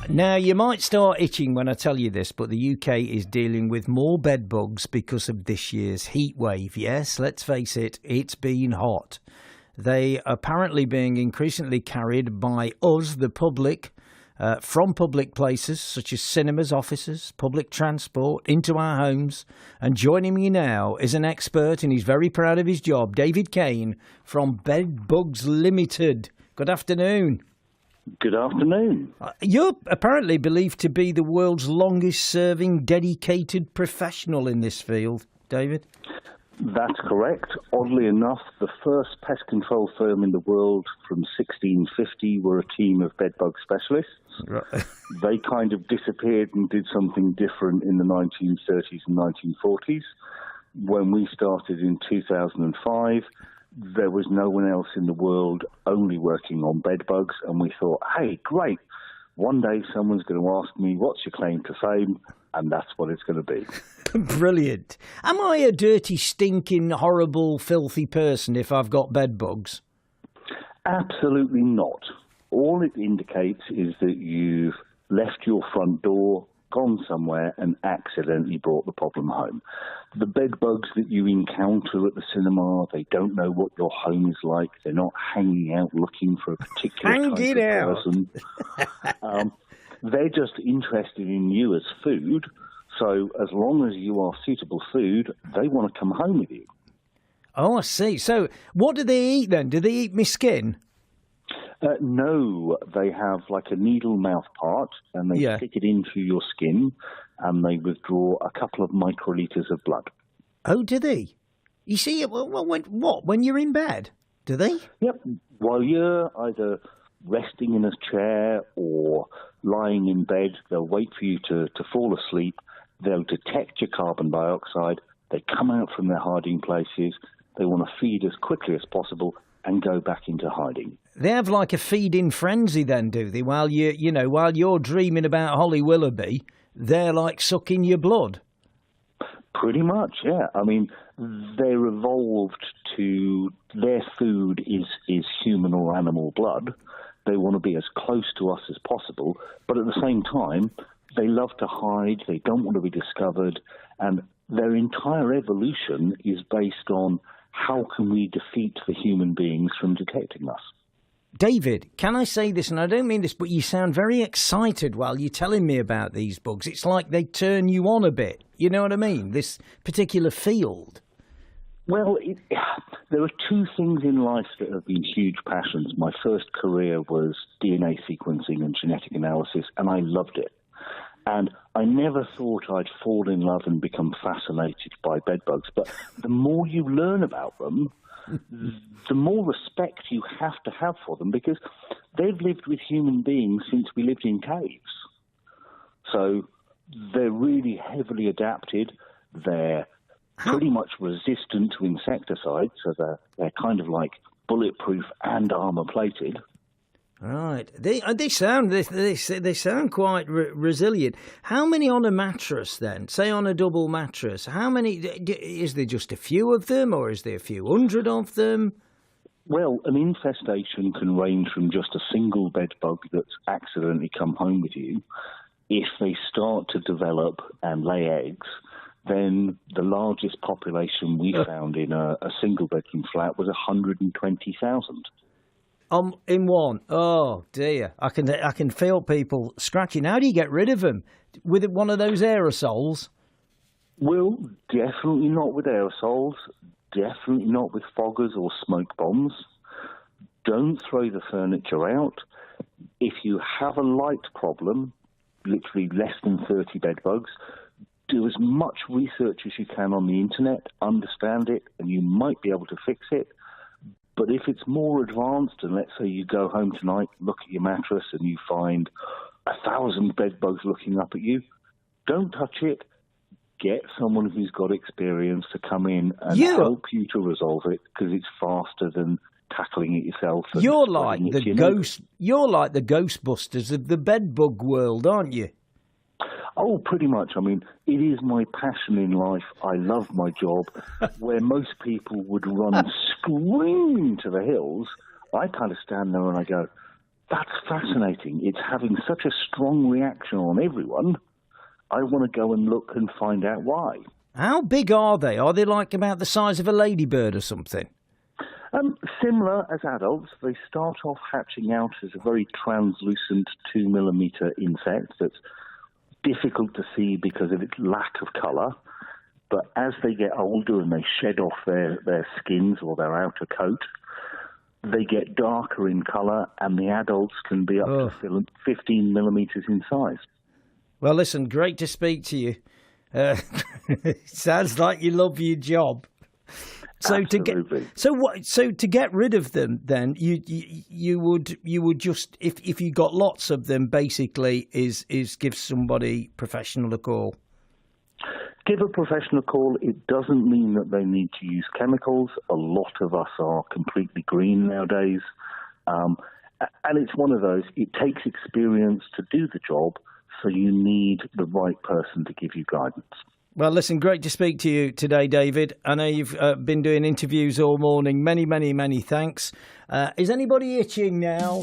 Now, you might start itching when I tell you this, but the UK is dealing with more bed bugs because of this year's heat wave. Yes, let's face it, it's been hot. They are apparently being increasingly carried by us, the public, from public places such as cinemas, offices, public transport, into our homes. And joining me now is an expert, and he's very proud of his job, David Cain from Bed Bugs Limited. Good afternoon. Good afternoon. You're apparently believed to be the world's longest-serving dedicated professional in this field, David. That's correct. Oddly enough, the first pest control firm in the world from 1650 were a team of bedbug specialists. Right. They kind of disappeared and did something different in the 1930s and 1940s. When we started in 2005, there was no one else in the world only working on bed bugs, and we thought, hey, great, one day someone's going to ask me, what's your claim to fame? And that's what it's going to be. Brilliant. Am I a dirty, stinking, horrible, filthy person if I've got bed bugs? Absolutely not. All it indicates is that you've left your front door, gone somewhere and accidentally brought the problem home. The bed bugs that you encounter at the cinema, they don't know what your home is like. They're not hanging out looking for a particular type of person. They're just interested in you as food. So as long as you are suitable food, they want to come home with you. Oh, I see. So what do they eat then? Do they eat my skin? No, they have like a needle mouth part, and they stick it into your skin, and they withdraw a couple of microliters of blood. Oh, do they? You see, when you're in bed, do they? Yep. While you're either resting in a chair or lying in bed, they'll wait for you to fall asleep. They'll detect your carbon dioxide. They come out from their hiding places. They want to feed as quickly as possible and go back into hiding. They have like a feeding frenzy then, do they? While you're dreaming about Holly Willoughby, they're like sucking your blood. Pretty much, yeah. I mean, they're evolved to, their food is human or animal blood. They want to be as close to us as possible, but at the same time, they love to hide, they don't want to be discovered, and their entire evolution is based on how can we defeat the human beings from detecting us. David, can I say this, and I don't mean this, but you sound very excited while you're telling me about these bugs. It's like they turn you on a bit. You know what I mean? This particular field. Well, there are two things in life that have been huge passions. My first career was DNA sequencing and genetic analysis, and I loved it. And I never thought I'd fall in love and become fascinated by bedbugs. But the more you learn about them, the more respect you have for them, because they've lived with human beings since we lived in caves. So they're really heavily adapted. They're pretty much resistant to insecticides, so they're kind of like bulletproof and armor-plated. Right. They sound quite resilient. How many on a mattress then? Say on a double mattress. How many? Is there just a few of them, or is there a few hundred of them? Well, an infestation can range from just a single bed bug that's accidentally come home with you. If they start to develop and lay eggs, then the largest population we found in a single bedroom flat was 120,000. In one. Oh dear, I can feel people scratching. How do you get rid of them? With one of those aerosols? Well, definitely not with aerosols. Definitely not with foggers or smoke bombs. Don't throw the furniture out. If you have a light problem, literally less than 30 bed bugs, do as much research as you can on the internet, understand it, and you might be able to fix it. But if it's more advanced, and let's say you go home tonight, look at your mattress, and you find 1,000 bed bugs looking up at you, don't touch it. Get someone who's got experience to come in and help you to resolve it, because it's faster than tackling it yourself. You're like the Ghostbusters of the bed bug world, aren't you? Oh, pretty much. I mean, it is my passion in life. I love my job. Where most people would run screaming to the hills, I kind of stand there and I go, that's fascinating. It's having such a strong reaction on everyone. I want to go and look and find out why. How big are they? Are they like about the size of a ladybird or something? Similar as adults. They start off hatching out as a very translucent 2mm insect that's difficult to see because of its lack of colour. But as they get older and they shed off their skins or their outer coat, they get darker in colour, and the adults can be up to 15mm in size. Well, listen, great to speak to you. Sounds like you love your job. So Absolutely. to get rid of them, then you would just, if you got lots of them, basically is give somebody professional a call. Give a professional a call. It doesn't mean that they need to use chemicals. A lot of us are completely green nowadays. And it's one of those, it takes experience to do the job, so you need the right person to give you guidance. Well, listen, great to speak to you today, David. I know you've been doing interviews all morning. Many, many, many thanks. Is anybody itching now?